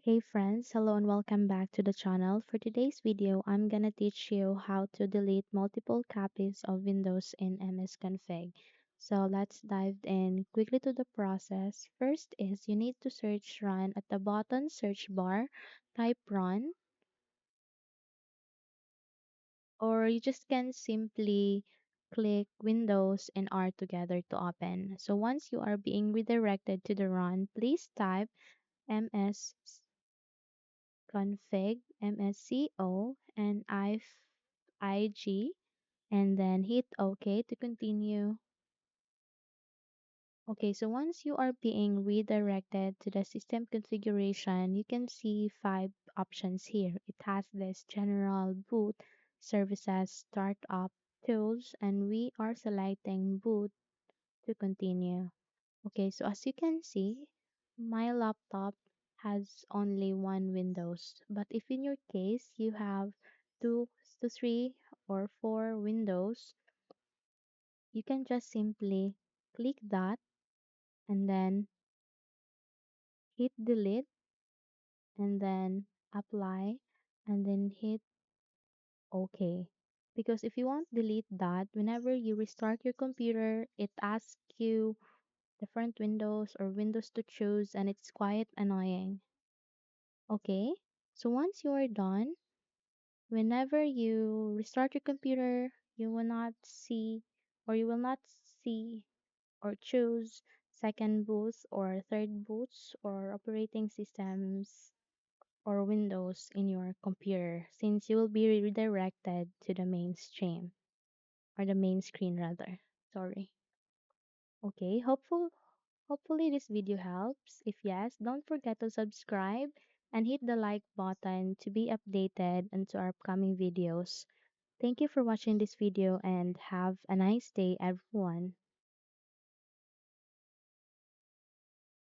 Hey friends, hello and welcome back to the channel. For today's video, I'm gonna teach you how to delete multiple copies of Windows in MS Config. So let's dive in quickly to the process. First is you need to search run at the bottom search bar, type run, or you just can simply click Windows and R together to open. So once you are being redirected to the run, please type ms config msco and ig and then hit OK to continue. Okay, so once you are being redirected to the system configuration, you can see five options here. It has this general boot, services, startup, tools, and we are selecting boot to continue. Okay, so as you can see, my laptop has only one Windows. But if in your case you have two to three or four Windows, you can just simply click that and then hit delete and then apply and then hit OK. Because if you want delete that, whenever you restart your computer, it asks you different windows or windows to choose and it's quite annoying. Okay, so once you are done, whenever you restart your computer, you will not see you will not see or choose second boots or third boots or operating systems or windows in your computer since you will be redirected to the mainstream or the main screen rather. Sorry. Okay, hopefully this video helps. If yes, don't forget to subscribe and hit the like button to be updated into our upcoming videos. Thank you for watching this video and have a nice day everyone.